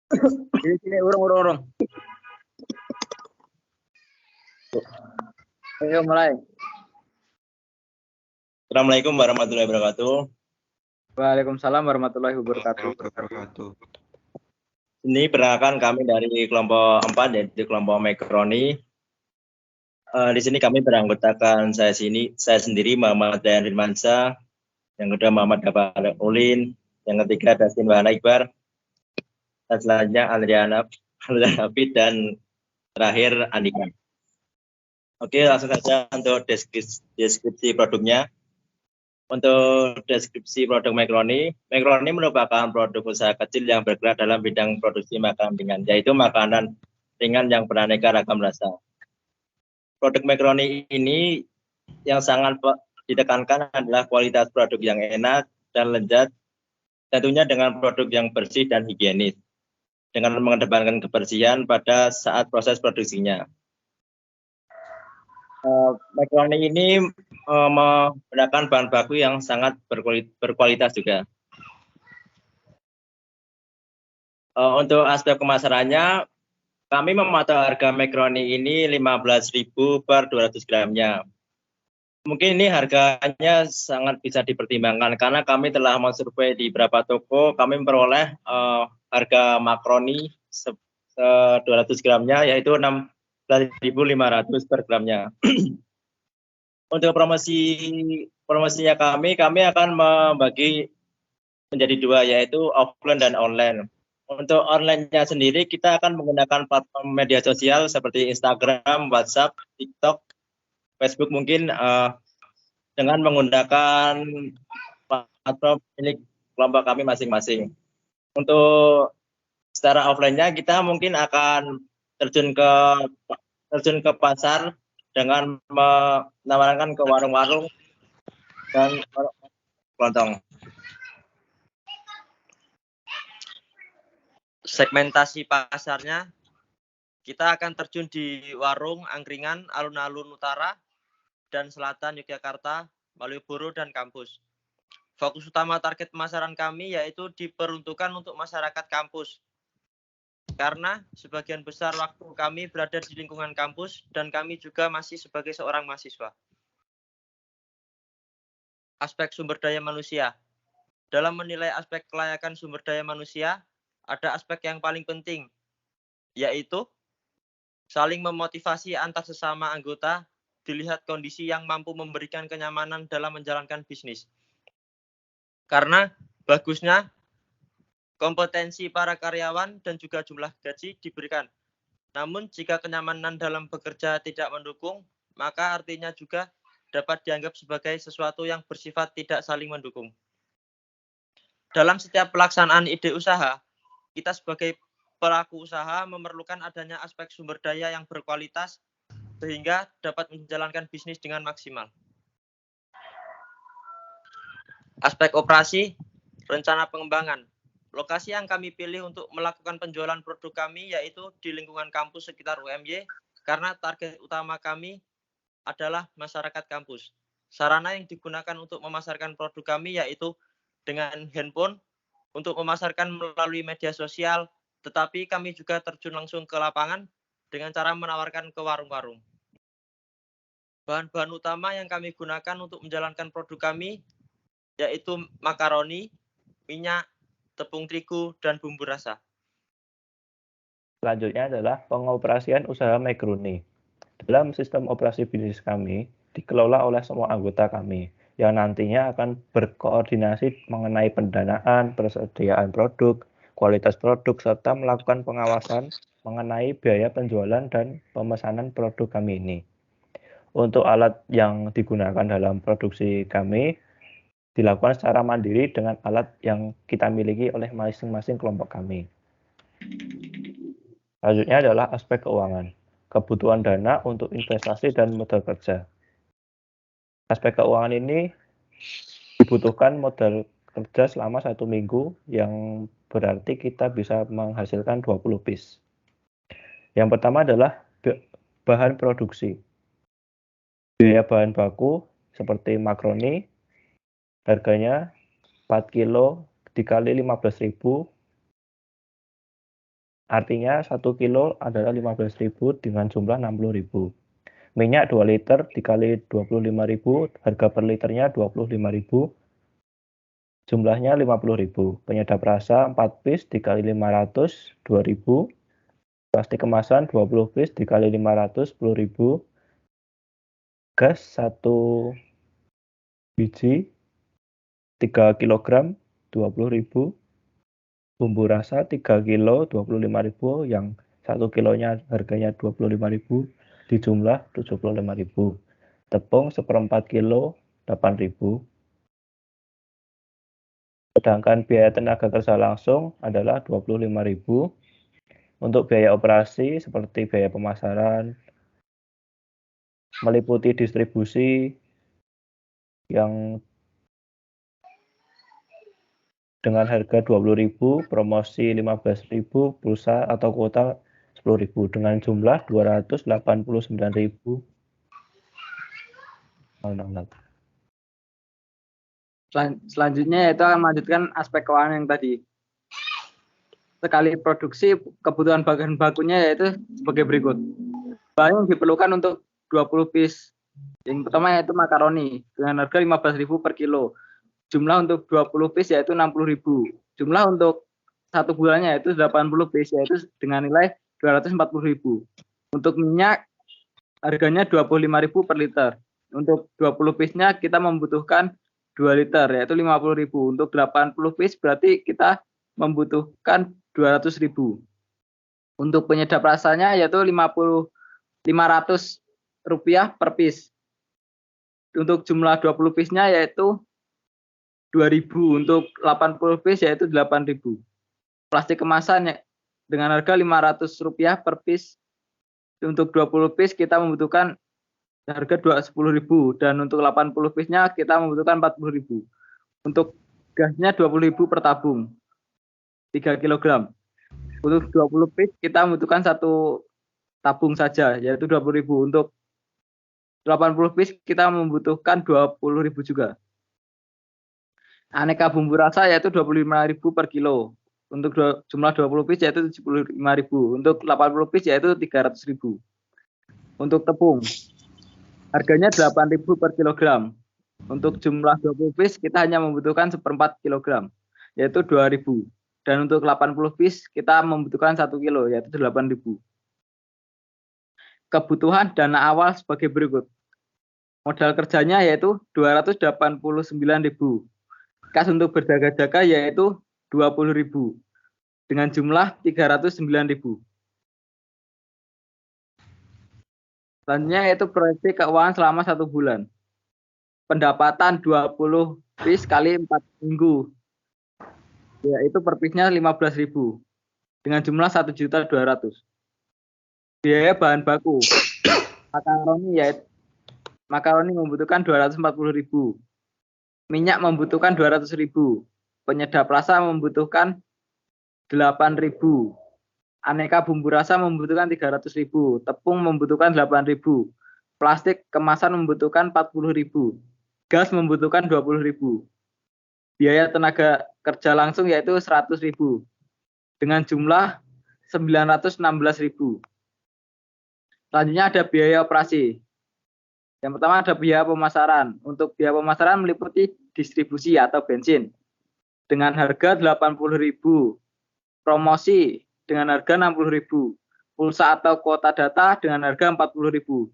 Sini, urung. Ayo mulai. Assalamualaikum warahmatullahi wabarakatuh. Waalaikumsalam warahmatullahi wabarakatuh. Ini perkenalkan kami dari kelompok 4 yaitu kelompok Mekroni. Di sini kami beranggotakan saya sendiri Muhammad Dayan Firmansyah, yang kedua Muhammad Gafar Ulin, yang ketiga Dastin Wahana Iqbar, dan selanjutnya Andriana Hafid, dan terakhir Andika. Oke, langsung saja untuk deskripsi produknya. Untuk deskripsi produk Mekroni merupakan produk usaha kecil yang bergerak dalam bidang produksi makanan ringan, yaitu makanan ringan yang beraneka ragam rasa. Produk Mekroni ini yang sangat ditekankan adalah kualitas produk yang enak dan lezat, tentunya dengan produk yang bersih dan higienis, dengan mengedepankan kebersihan pada saat proses produksinya. Mekroni ini menggunakan bahan baku yang sangat berkualitas juga. Untuk aspek pemasarannya, kami mematok harga Mekroni ini 15.000 per 200 gramnya. Mungkin ini harganya sangat bisa dipertimbangkan karena kami telah mensurvei di beberapa toko, kami memperoleh harga makroni 200 gramnya yaitu 16.500 per gramnya. Untuk promosinya kami akan membagi menjadi dua, yaitu offline dan online. Untuk online-nya sendiri kita akan menggunakan platform media sosial seperti Instagram, WhatsApp, TikTok, Facebook mungkin dengan menggunakan platform milik kelompok kami masing-masing. Untuk secara offline-nya kita mungkin akan terjun ke pasar dengan menawarkan ke warung-warung dan kelontong. Segmentasi pasarnya, kita akan terjun di warung, angkringan, alun-alun utara dan selatan Yogyakarta, Malioboro, dan kampus. Fokus utama target pemasaran kami yaitu diperuntukkan untuk masyarakat kampus. Karena sebagian besar waktu kami berada di lingkungan kampus dan kami juga masih sebagai seorang mahasiswa. Aspek sumber daya manusia. Dalam menilai aspek kelayakan sumber daya manusia, ada aspek yang paling penting, yaitu saling memotivasi antar sesama anggota, dilihat kondisi yang mampu memberikan kenyamanan dalam menjalankan bisnis. Karena bagusnya kompetensi para karyawan dan juga jumlah gaji diberikan. Namun jika kenyamanan dalam bekerja tidak mendukung, maka artinya juga dapat dianggap sebagai sesuatu yang bersifat tidak saling mendukung. Dalam setiap pelaksanaan ide usaha, kita sebagai pelaku usaha memerlukan adanya aspek sumber daya yang berkualitas sehingga dapat menjalankan bisnis dengan maksimal. Aspek operasi, rencana pengembangan. Lokasi yang kami pilih untuk melakukan penjualan produk kami yaitu di lingkungan kampus sekitar UMY karena target utama kami adalah masyarakat kampus. Sarana yang digunakan untuk memasarkan produk kami yaitu dengan handphone, untuk memasarkan melalui media sosial, tetapi kami juga terjun langsung ke lapangan dengan cara menawarkan ke warung-warung. Bahan-bahan utama yang kami gunakan untuk menjalankan produk kami yaitu makaroni, minyak, tepung terigu, dan bumbu rasa. Selanjutnya adalah pengoperasian usaha Mekroni. Dalam sistem operasi bisnis kami, dikelola oleh semua anggota kami, yang nantinya akan berkoordinasi mengenai pendanaan, persediaan produk, kualitas produk, serta melakukan pengawasan mengenai biaya penjualan dan pemesanan produk kami ini. Untuk alat yang digunakan dalam produksi kami, dilakukan secara mandiri dengan alat yang kita miliki oleh masing-masing kelompok kami. Selanjutnya adalah aspek keuangan, kebutuhan dana untuk investasi dan modal kerja. Aspek keuangan ini dibutuhkan modal kerja selama 1 minggu yang berarti kita bisa menghasilkan 20 piece. Yang pertama adalah bahan produksi. Biaya bahan baku seperti makroni harganya 4 kilo dikali 15.000 Artinya 1 kilo adalah 15.000 dengan jumlah 60.000. Minyak 2 liter dikali 25.000, harga per liternya 25.000, jumlahnya 50.000. Penyedap rasa 4 piece dikali 500, 2.000. Plastik kemasan 20 piece dikali 500, 10.000. Gas 1 biji 3 kg, 20.000. Bumbu rasa 3 kilo, 25.000, yang 1 kilonya harganya 25.000, di jumlah 75.000. Tepung 1/4 kilo, 8.000. Sedangkan biaya tenaga kerja langsung adalah 25.000. Untuk biaya operasi seperti biaya pemasaran, meliputi distribusi yang dengan harga 20.000, promosi 15.000, pulsa atau kuota 10.000 dengan jumlah 289.000. Selanjutnya yaitu akan melanjutkan aspek keuangan yang tadi. Sekali produksi, kebutuhan bahan bakunya yaitu sebagai berikut. Bahan yang diperlukan untuk 20 piece. Yang pertama yaitu makaroni dengan harga 15.000 per kilo. Jumlah untuk 20 piece yaitu 60.000. Jumlah untuk 1 bulannya yaitu 80 piece yaitu dengan nilai 240.000. Untuk minyak harganya 25.000 per liter. Untuk 20 piece-nya kita membutuhkan 2 liter yaitu 50.000. Untuk 80 piece berarti kita membutuhkan 200.000. Untuk penyedap rasanya yaitu 500 rupiah per piece. Untuk jumlah 20 piece-nya yaitu 2.000. Untuk 80 piece yaitu 8.000. Plastik kemasan dengan harga 500 rupiah per piece. Untuk 20 piece kita membutuhkan harga 10.000 dan untuk 80 piece-nya kita membutuhkan 40.000. Untuk gasnya 20.000 per tabung 3 kg. Untuk 20 piece kita membutuhkan 1 tabung saja yaitu 20.000. Untuk 80 piece kita membutuhkan 20.000 juga. Aneka bumbu rasa yaitu 25.000 per kilo. Untuk jumlah 20 piece yaitu 75.000. Untuk 80 piece yaitu 300.000. Untuk tepung harganya 8.000 per kilogram. Untuk jumlah 20 piece kita hanya membutuhkan 1/4 kilogram yaitu 2.000. Dan untuk 80 piece kita membutuhkan 1 kilo yaitu 8.000. Kebutuhan dana awal sebagai berikut. Modal kerjanya yaitu 289.000. Kas untuk berjaga-jaga yaitu 20.000 dengan jumlah 309.000. Selanjutnya yaitu proyeksi keuangan selama 1 bulan. Pendapatan 20 piece kali 4 minggu. Yaitu per piece-nya 15.000 dengan jumlah 1.200.000. Biaya bahan baku. Makaroni membutuhkan 240.000. Minyak membutuhkan 200.000. Penyedap rasa membutuhkan 8.000. Aneka bumbu rasa membutuhkan 300.000. Tepung membutuhkan 8.000. Plastik kemasan membutuhkan 40.000. Gas membutuhkan 20.000. Biaya tenaga kerja langsung yaitu 100.000 dengan jumlah 916.000. Selanjutnya ada biaya operasi. Yang pertama ada biaya pemasaran. Untuk biaya pemasaran meliputi distribusi atau bensin dengan harga 80.000. Promosi dengan harga 60.000. Pulsa atau kuota data dengan harga 40.000.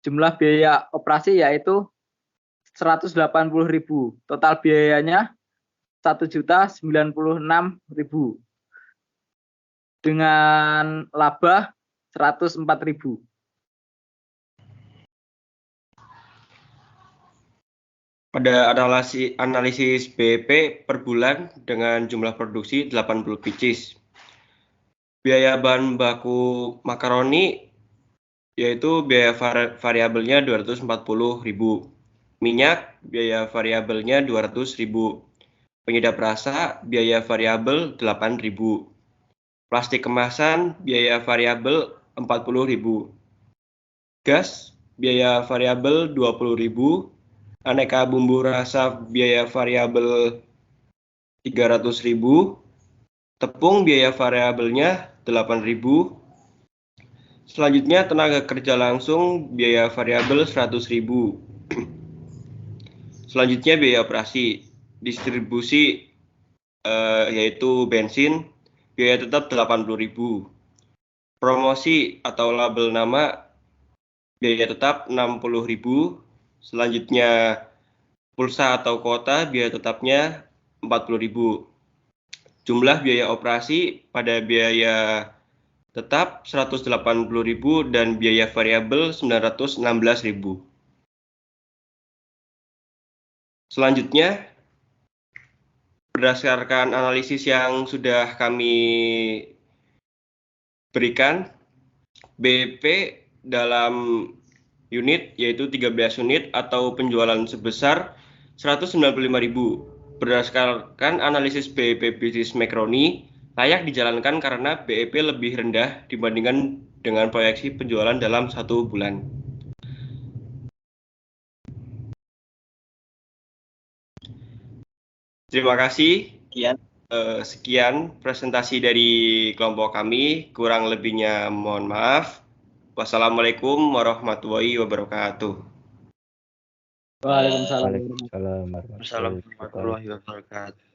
Jumlah biaya operasi yaitu 180.000. Total biayanya 1.096.000 dengan laba 104.000. Pada analisis BEP per bulan dengan jumlah produksi 80 pieces. Biaya bahan baku makaroni yaitu biaya variabelnya 240.000. Minyak biaya variabelnya 200.000. Penyedap rasa biaya variabel 8.000. Plastik kemasan biaya variabel 40.000. Gas biaya variabel 20.000. Aneka bumbu rasa biaya variabel 300.000. Tepung biaya variabelnya 8.000. Selanjutnya tenaga kerja langsung biaya variabel 100.000. Selanjutnya biaya operasi distribusi yaitu bensin biaya tetap 80.000. Promosi atau label nama biaya tetap 60.000. Selanjutnya pulsa atau kuota biaya tetapnya 40.000. Jumlah biaya operasi pada biaya tetap 180.000 dan biaya variabel 916.000. Selanjutnya, berdasarkan analisis yang sudah kami berikan, BEP dalam unit yaitu 13 unit atau penjualan sebesar 195.000. Berdasarkan analisis BEP bisnis Macaroni, layak dijalankan karena BEP lebih rendah dibandingkan dengan proyeksi penjualan dalam 1 bulan. Terima kasih. Sekian presentasi dari kelompok kami. Kurang lebihnya mohon maaf. Wassalamualaikum warahmatullahi wabarakatuh. Waalaikumsalam. Waalaikumsalam warahmatullahi wabarakatuh. Assalamualaikum warahmatullahi wabarakatuh.